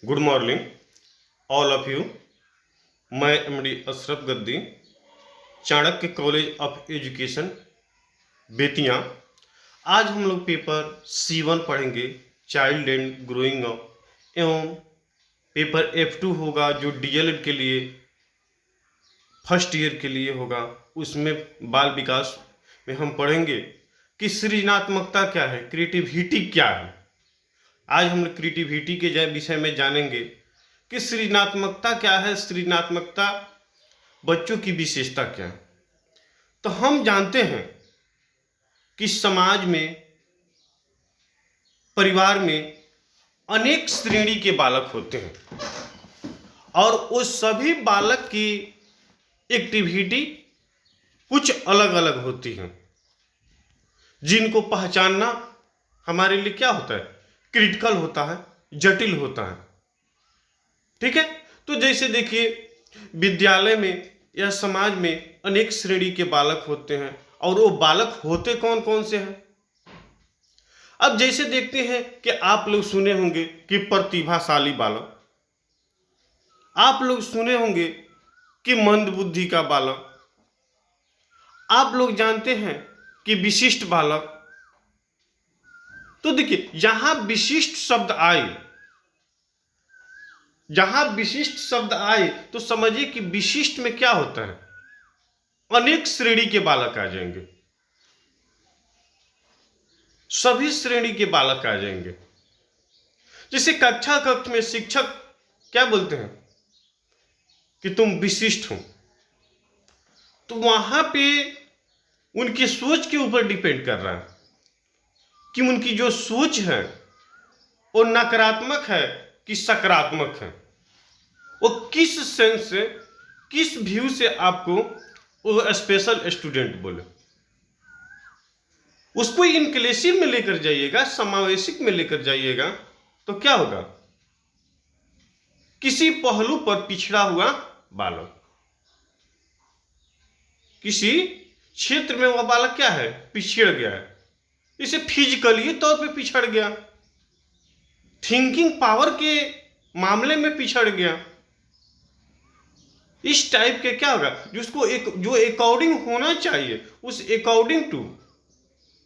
Good morning all of you. मैं MD Ashraf Gaddi, Chanakya college of education Bettiah. आज हम लोग पेपर C1 पढ़ेंगे, चाइल्ड एंड ग्रोइंग अप, एवं पेपर F2 होगा जो DLED के लिए फर्स्ट ईयर के लिए होगा। उसमें बाल विकास में हम पढ़ेंगे कि सृजनात्मकता क्या है, क्रिएटिविटी क्या है। आज हम क्रिएटिविटी के विषय में जानेंगे कि सृजनात्मकता क्या है, सृजनात्मकता बच्चों की विशेषता क्या है। तो हम जानते हैं कि समाज में, परिवार में अनेक श्रेणी के बालक होते हैं और उस सभी बालक की एक्टिविटी कुछ अलग अलग होती हैं, जिनको पहचानना हमारे लिए क्या होता है, क्रिटिकल होता है, जटिल होता है। ठीक है। तो जैसे देखिए, विद्यालय में या समाज में अनेक श्रेणी के बालक होते हैं और वो बालक होते कौन कौन से हैं। अब जैसे देखते हैं कि आप लोग सुने होंगे कि प्रतिभाशाली बालक, आप लोग सुने होंगे कि मंद बुद्धि का बालक, आप लोग जानते हैं कि विशिष्ट बालक। तो देखिए, जहां विशिष्ट शब्द आए, जहां विशिष्ट शब्द आए तो समझिए कि विशिष्ट में क्या होता है, अनेक श्रेणी के बालक आ जाएंगे, सभी श्रेणी के बालक आ जाएंगे। जैसे कक्षा कक्ष में शिक्षक क्या बोलते हैं कि तुम विशिष्ट हो, तो वहां पे उनकी सोच के ऊपर डिपेंड कर रहा है कि उनकी जो सोच है वो नकारात्मक है कि सकारात्मक है, वो किस सेंस से, किस व्यू से आपको वो स्पेशल स्टूडेंट बोले। उसको इंक्लूसिव में लेकर जाइएगा, समावेशिक में लेकर जाइएगा, तो क्या होगा, किसी पहलू पर पिछड़ा हुआ बालक, किसी क्षेत्र में वह बालक क्या है, पिछड़ गया है। इसे फिजिकली तौर पे पिछड़ गया, थिंकिंग पावर के मामले में पिछड़ गया। इस टाइप के क्या होगा, जिसको जो अकॉर्डिंग होना चाहिए उस अकॉर्डिंग टू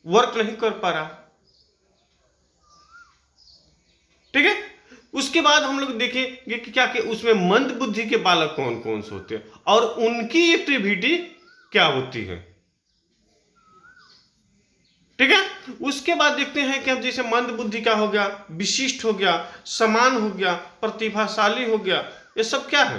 वर्क नहीं कर पा रहा। ठीक है। उसके बाद हम लोग देखेंगे कि क्या कि उसमें मंद बुद्धि के बालक कौन कौन से होते हैं और उनकी एक्टिविटी क्या होती है। ठीक है। उसके बाद देखते हैं कि अब जैसे मंद बुद्धि का हो गया, विशिष्ट हो गया, समान हो गया, प्रतिभाशाली हो गया, ये सब क्या है,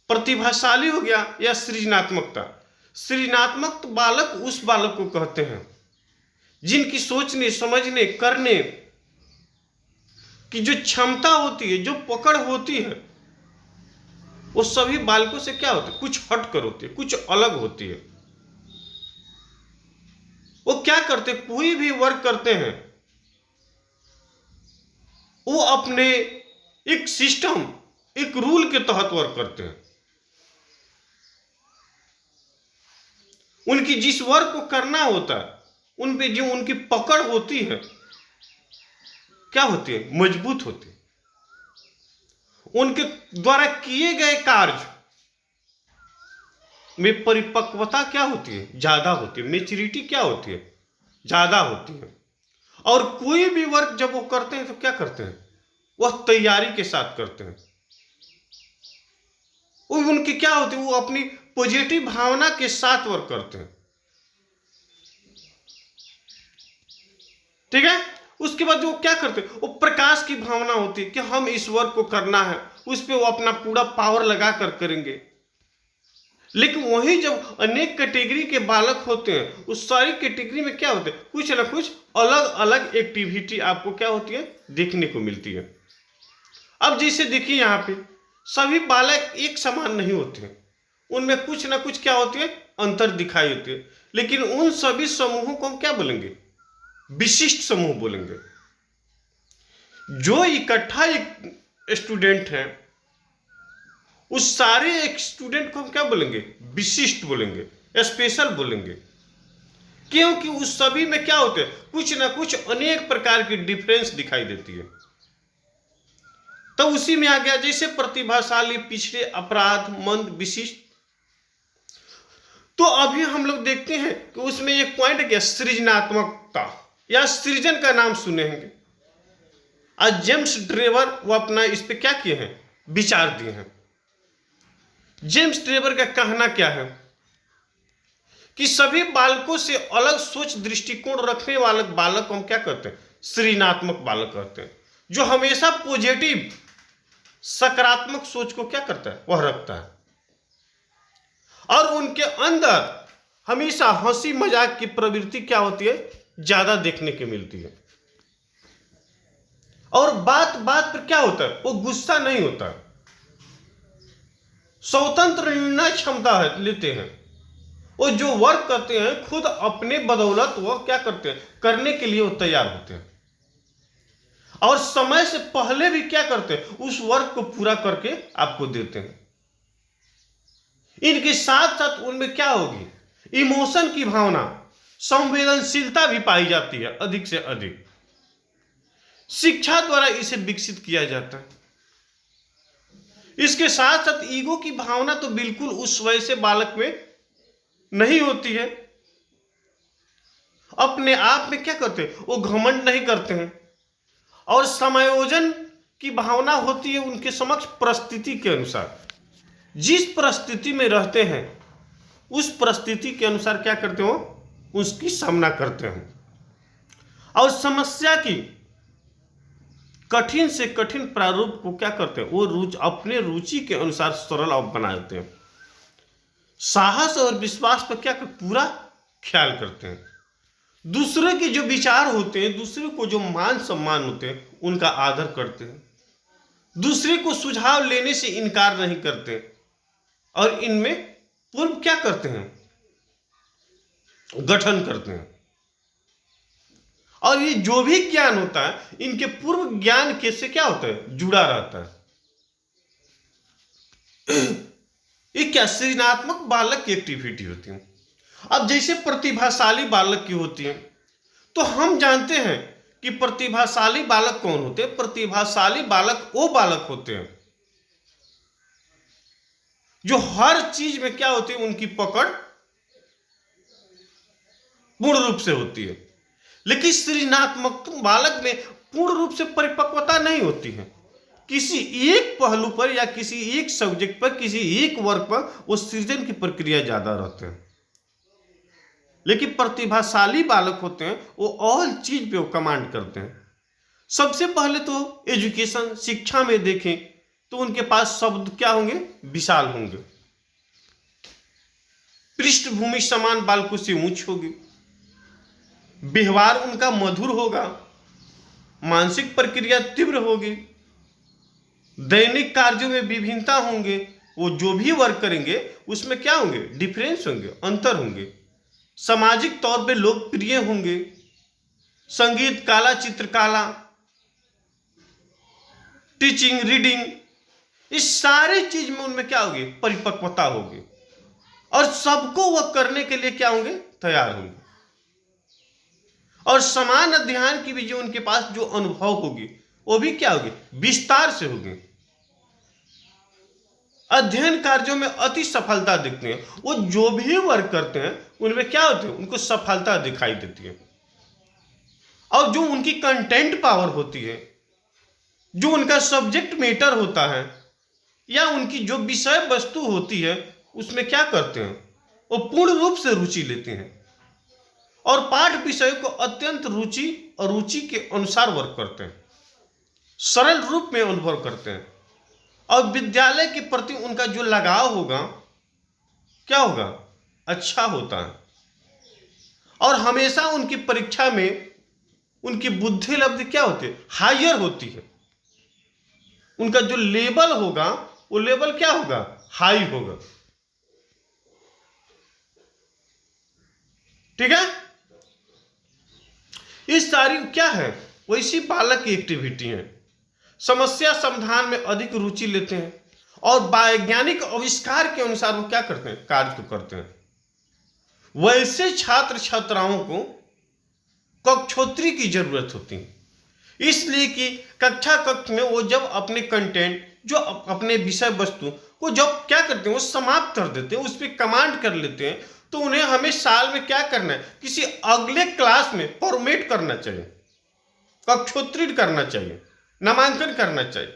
प्रतिभाशाली हो गया या सृजनात्मकता। सृजनात्मक बालक उस बालक को कहते हैं जिनकी सोचने, समझने, करने की जो क्षमता होती है, जो पकड़ होती है, वो सभी बालकों से क्या होती है, कुछ हटकर होती है, कुछ अलग होती है। वो क्या करते, कोई भी वर्क करते हैं, वो अपने एक सिस्टम, एक रूल के तहत वर्क करते हैं। उनकी जिस वर्क को करना होता है, उन पे जो उनकी पकड़ होती है क्या होती है, मजबूत होती है। उनके द्वारा किए गए कार्य में परिपक्वता क्या होती है, ज्यादा होती है। मेच्योरिटी क्या होती है, ज्यादा होती है। और कोई भी वर्क जब वो करते हैं तो क्या करते हैं, वह तैयारी के साथ करते हैं। वो उनकी क्या होती है, वो अपनी पॉजिटिव भावना के साथ वर्क करते हैं। ठीक है। उसके बाद वो क्या करते हैं, वो प्रकाश की भावना होती है कि हम इस वर्क को करना है, उस पर वो अपना पूरा पावर लगा कर करेंगे। लेकिन वही जब अनेक कैटेगरी के बालक होते हैं, उस सारी कैटेगरी में क्या होते हैं, कुछ ना कुछ अलग अलग एक्टिविटी आपको क्या होती है, देखने को मिलती है। अब जैसे देखिए, यहाँ पे सभी बालक एक समान नहीं होते हैं, उनमें कुछ ना कुछ क्या होती है, अंतर दिखाई देते हैं। लेकिन उन सभी समूहों को हम क्या बोलेंगे, विशिष्ट समूह बोलेंगे। जो इकट्ठा एक स्टूडेंट है, उस सारे एक स्टूडेंट को हम क्या बोलेंगे, विशिष्ट बोलेंगे, स्पेशल बोलेंगे। क्योंकि उस सभी में क्या होते हैं, कुछ ना कुछ अनेक प्रकार की डिफरेंस दिखाई देती है। तो उसी में आ गया जैसे प्रतिभाशाली, पिछड़े, अपराध, मंद, विशिष्ट। तो अभी हम लोग देखते हैं कि उसमें एक पॉइंट है क्या, सृजनात्मकता या सृजन का नाम सुने होंगे। आज जेम्स ड्रेवर वो अपना इस पे क्या किए हैं, विचार दिए हैं। जेम्स ड्रेवर का कहना क्या है कि सभी बालकों से अलग सोच दृष्टिकोण रखने वाले बालक को हम क्या कहते हैं, सृजनात्मक बालक कहते हैं, जो हमेशा पॉजिटिव सकारात्मक सोच को क्या करता है, वह रखता है, और उनके अंदर हमेशा हंसी मजाक की प्रवृत्ति क्या होती है, ज्यादा देखने को मिलती है। और बात बात पर क्या होता है, वो गुस्सा नहीं होता, स्वतंत्र निर्णय क्षमता है, लेते हैं। वो जो वर्क करते हैं खुद अपने बदौलत वो क्या करते हैं, करने के लिए वो तैयार होते हैं, और समय से पहले भी क्या करते हैं, उस वर्क को पूरा करके आपको देते हैं। इनके साथ साथ उनमें क्या होगी, इमोशन की भावना, संवेदनशीलता भी पाई जाती है अधिक से अधिक। शिक्षा द्वारा इसे विकसित किया जाता है। इसके साथ साथ ईगो की भावना तो बिल्कुल उस वैसे बालक में नहीं होती है। अपने आप में क्या करते हैं, वो घमंड नहीं करते हैं, और समायोजन की भावना होती है उनके समक्ष परिस्थिति के अनुसार। जिस परिस्थिति में रहते हैं उस परिस्थिति के अनुसार क्या करते हो, उसकी सामना करते हैं, और समस्या की कठिन से कठिन प्रारूप को क्या करते हैं, वो अपने रुचि के अनुसार सरल और बना देते हैं। साहस और विश्वास पर क्या पूरा ख्याल करते हैं। दूसरे के जो विचार होते हैं, दूसरे को जो मान सम्मान होते हैं, उनका आदर करते हैं। दूसरे को सुझाव लेने से इनकार नहीं करते, और इनमें पूर्व क्या करते हैं, गठन करते हैं। और ये जो भी ज्ञान होता है इनके पूर्व ज्ञान के से क्या होता है, जुड़ा रहता है। ये क्या सृजनात्मक बालक की एक्टिविटी होती है। अब जैसे प्रतिभाशाली बालक की होती है, तो हम जानते हैं कि प्रतिभाशाली बालक कौन होते हैं। प्रतिभाशाली बालक वो बालक होते हैं जो हर चीज में क्या होती है, उनकी पकड़ पूर्ण रूप से होती है। लेकिन सृजनात्मक बालक में पूर्ण रूप से परिपक्वता नहीं होती है। किसी एक पहलू पर या किसी एक सब्जेक्ट पर, किसी एक वर्ग पर वो सृजन की प्रक्रिया ज्यादा रहते हैं। लेकिन प्रतिभाशाली बालक होते हैं वो ऑल चीज पे वो कमांड करते हैं। सबसे पहले तो एजुकेशन, शिक्षा में देखें तो उनके पास शब्द क्या होंगे, विशाल होंगे। पृष्ठभूमि समान बालकों से ऊंच होगी। व्यवहार उनका मधुर होगा। मानसिक प्रक्रिया तीव्र होगी। दैनिक कार्यों में विभिन्नता होंगे। वो जो भी वर्क करेंगे उसमें क्या होंगे, डिफरेंस होंगे, अंतर होंगे। सामाजिक तौर पे लोकप्रिय होंगे। संगीत कला, चित्रकला, टीचिंग, रीडिंग, इस सारी चीज में उनमें क्या होगी, परिपक्वता होगी, और सबको वह करने के लिए क्या होंगे, तैयार होंगे। और समान अध्ययन की भी जो उनके पास जो अनुभव होगी वो भी क्या होगी, विस्तार से होगी। अध्ययन कार्यों में अति सफलता दिखती है। वो जो भी वर्क करते हैं उनमें क्या होती है, उनको सफलता दिखाई देती है। और जो उनकी कंटेंट पावर होती है, जो उनका सब्जेक्ट मैटर होता है, या उनकी जो विषय वस्तु होती है, उसमें क्या करते हैं, वो पूर्ण रूप से रुचि लेते हैं और पाठ विषय को अत्यंत रुचि और रुचि के अनुसार वर्क करते हैं, सरल रूप में अनुभव करते हैं। और विद्यालय के प्रति उनका जो लगाव होगा क्या होगा, अच्छा होता है। और हमेशा उनकी परीक्षा में उनकी बुद्धि लब्धि क्या होती है, हायर होती है। उनका जो लेवल होगा वो लेवल क्या होगा, हाई होगा। ठीक है। ये सारी क्या है, वैसी बालक की एक्टिविटी है। समस्या समाधान में अधिक रुचि लेते हैं और वैज्ञानिक आविष्कार के अनुसार वो क्या करते हैं, कार्य करते हैं। वैसे छात्र छात्राओं को कक्षोत्री की जरूरत होती है, इसलिए कि कक्षा कक्ष में वो जब अपने कंटेंट, जो अपने विषय वस्तु को जब क्या करते हैं वो समाप्त कर देते हैं, उस पर कमांड कर लेते हैं, तो उन्हें हमें साल में क्या करना है, किसी अगले क्लास में फॉर्मेट करना चाहिए, कक्षोत्तीर्ण करना चाहिए, नामांकन करना चाहिए,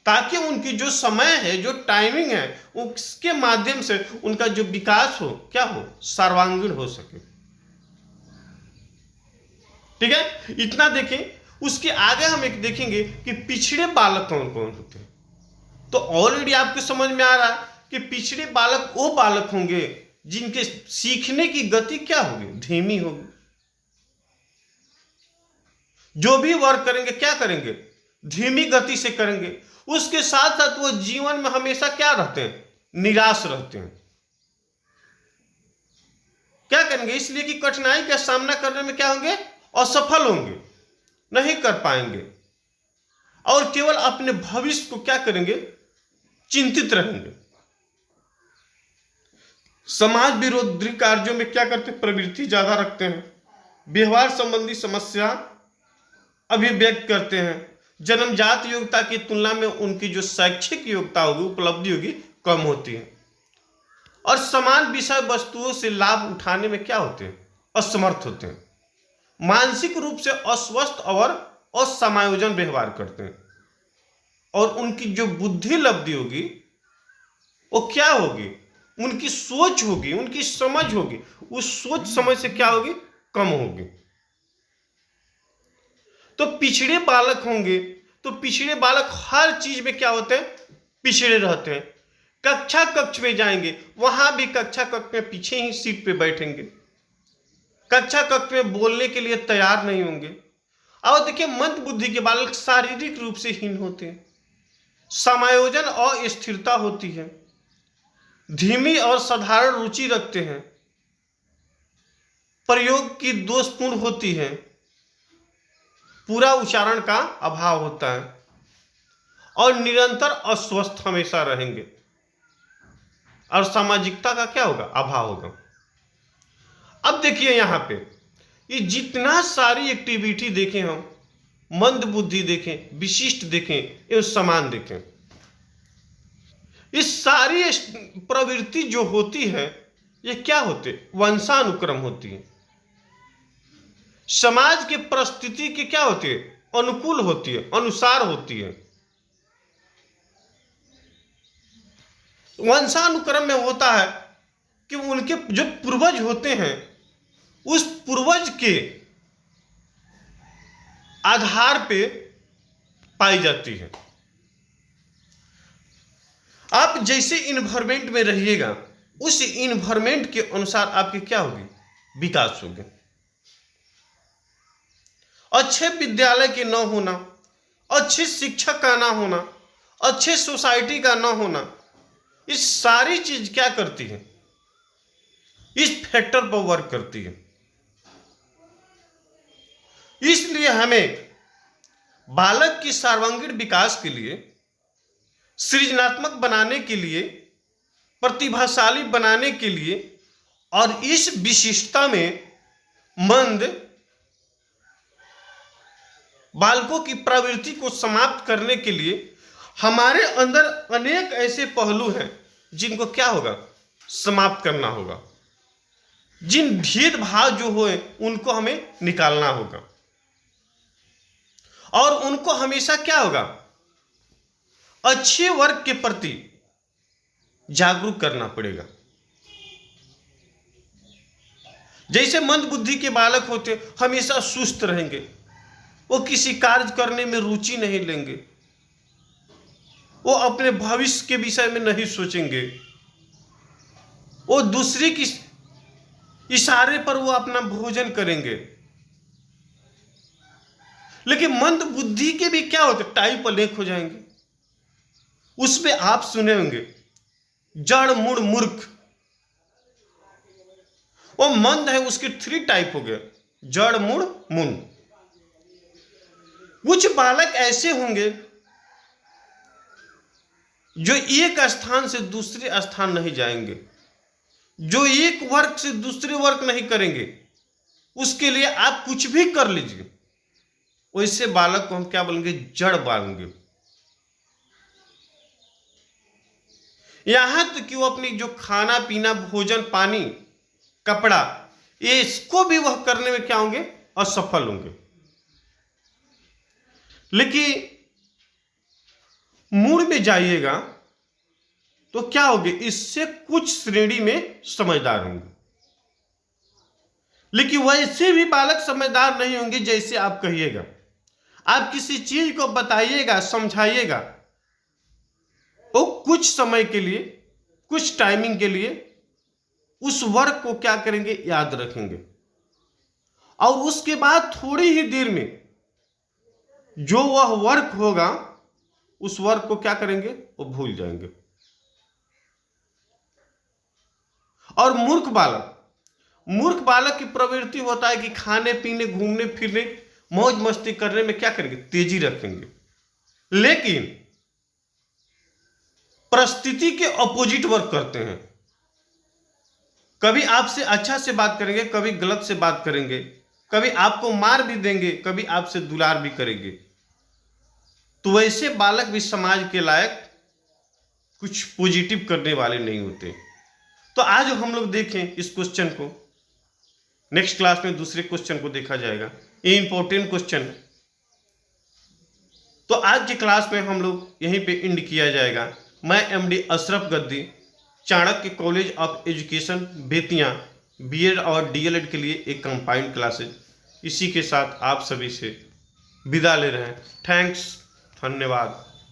ताकि उनकी जो समय है, जो टाइमिंग है, उसके माध्यम से उनका जो विकास हो, क्या हो, सर्वांगीण हो सके। ठीक है, इतना देखें। उसके आगे हम एक देखेंगे कि पिछड़े बालक कौन कौन होते हैं। तो ऑलरेडी आपको समझ में आ रहा है कि पिछड़े बालक वो बालक होंगे जिनके सीखने की गति क्या होगी, धीमी होगी। जो भी वर्क करेंगे क्या करेंगे, धीमी गति से करेंगे। उसके साथ साथ वो जीवन में हमेशा क्या रहते हैं, निराश रहते हैं। क्या करेंगे, इसलिए कि कठिनाई का सामना करने में क्या होंगे, असफल होंगे, नहीं कर पाएंगे, और केवल अपने भविष्य को क्या करेंगे, चिंतित रहेंगे। समाज विरोधी कार्यों में क्या करते, प्रवृत्ति ज्यादा रखते हैं, व्यवहार संबंधी समस्या अभिव्यक्त करते हैं, जन्मजात योग्यता की तुलना में उनकी जो शैक्षिक योग्यता होगी, उपलब्धि होगी, कम होती है, और समान विषय वस्तुओं से लाभ उठाने में क्या होते हैं, असमर्थ होते हैं, मानसिक रूप से अस्वस्थ और असमायोजन व्यवहार करते हैं, और उनकी जो बुद्धि लब्धि होगी वो क्या होगी, उनकी सोच होगी, उनकी समझ होगी, उस सोच समझ से क्या होगी, कम होगी। तो पिछड़े बालक होंगे, तो पिछड़े बालक हर चीज में क्या होते हैं, पिछड़े रहते हैं। कक्षा कक्ष में जाएंगे, वहां भी कक्षा कक्ष में पीछे ही सीट पे बैठेंगे, कक्षा कक्ष में बोलने के लिए तैयार नहीं होंगे। और देखिए, मंद बुद्धि के बालक शारीरिक रूप से हीन होते हैं, समायोजन और स्थिरता होती है, धीमी और साधारण रुचि रखते हैं, प्रयोग की दोषपूर्ण होती है, पूरा उच्चारण का अभाव होता है, और निरंतर अस्वस्थ हमेशा रहेंगे, और सामाजिकता का क्या होगा, अभाव होगा। अब देखिए यहां पे ये जितना सारी एक्टिविटी देखें हम, मंद बुद्धि देखें, विशिष्ट देखें, एवं समान देखें, इस सारी प्रवृत्ति जो होती है ये क्या होते, वंशानुक्रम होती है, समाज के परिस्थिति के क्या होती है, अनुकूल होती है, अनुसार होती है। वंशानुक्रम में होता है कि उनके जो पूर्वज होते हैं उस पूर्वज के आधार पे पाई जाती है। आप जैसे इन्वायरमेंट में रहिएगा, उस इन्वायरमेंट के अनुसार आपकी क्या होगी, विकास होगी। अच्छे विद्यालय के न होना, अच्छे शिक्षक का ना होना, अच्छे सोसाइटी का ना होना, इस सारी चीज क्या करती है, इस फैक्टर पर वर्क करती है। इसलिए हमें बालक की सर्वांगीण विकास के लिए, सृजनात्मक बनाने के लिए, प्रतिभाशाली बनाने के लिए, और इस विशिष्टता में मंद बालकों की प्रवृत्ति को समाप्त करने के लिए हमारे अंदर अनेक ऐसे पहलू हैं जिनको क्या होगा, समाप्त करना होगा। जिन भेदभाव जो होए उनको हमें निकालना होगा, और उनको हमेशा क्या होगा, अच्छे वर्ग के प्रति जागरूक करना पड़ेगा। जैसे मंद बुद्धि के बालक होते हमेशा सुस्त रहेंगे, वो किसी कार्य करने में रुचि नहीं लेंगे, वो अपने भविष्य के विषय में नहीं सोचेंगे, वो दूसरे की इशारे पर वो अपना भोजन करेंगे। लेकिन मंद बुद्धि के भी क्या होते, टाइप अनेक हो जाएंगे। उसमें आप सुने होंगे जड़ मुड़ मूर्ख, वो मंद है, उसके 3 टाइप हो गए, जड़ मुड़ मुन। कुछ बालक ऐसे होंगे जो एक स्थान से दूसरे स्थान नहीं जाएंगे, जो एक वर्ग से दूसरे वर्ग नहीं करेंगे उसके लिए आप कुछ भी कर लीजिए, वैसे बालक को हम क्या बोलेंगे? जड़ बोलेंगे। यहां तक कि वो अपनी जो खाना पीना, भोजन, पानी, कपड़ा, ये इसको भी वह करने में क्या होंगे? असफल होंगे। लेकिन मूल में जाइएगा तो क्या होगे? इससे कुछ श्रेणी में समझदार होंगे, लेकिन वैसे भी बालक समझदार नहीं होंगे जैसे आप कहिएगा। आप किसी चीज को बताइएगा, समझाइएगा, वो कुछ समय के लिए, कुछ टाइमिंग के लिए उस वर्ग को क्या करेंगे? याद रखेंगे, और उसके बाद थोड़ी ही देर में जो वह वर्ग होगा उस वर्ग को क्या करेंगे? वो भूल जाएंगे। और मूर्ख बालक की प्रवृत्ति होता है कि खाने पीने, घूमने फिरने, मौज मस्ती करने में क्या करेंगे? तेजी रखेंगे। लेकिन परिस्थिति के अपोजिट वर्क करते हैं। कभी आपसे अच्छा से बात करेंगे, कभी गलत से बात करेंगे, कभी आपको मार भी देंगे, कभी आपसे दुलार भी करेंगे। तो वैसे बालक भी समाज के लायक कुछ पॉजिटिव करने वाले नहीं होते। तो आज हम लोग देखें इस क्वेश्चन को, नेक्स्ट क्लास में दूसरे क्वेश्चन को देखा जाएगा। ये इंपॉर्टेंट क्वेश्चन। तो आज की क्लास में हम लोग यहीं पे एंड किया जाएगा। मैं MD Ashraf Gaddi, Chanakya college of education Bettiah, BEd और डीएलएड के लिए एक कंबाइंड क्लासेज, इसी के साथ आप सभी से विदा ले रहे हैं। थैंक्स, धन्यवाद।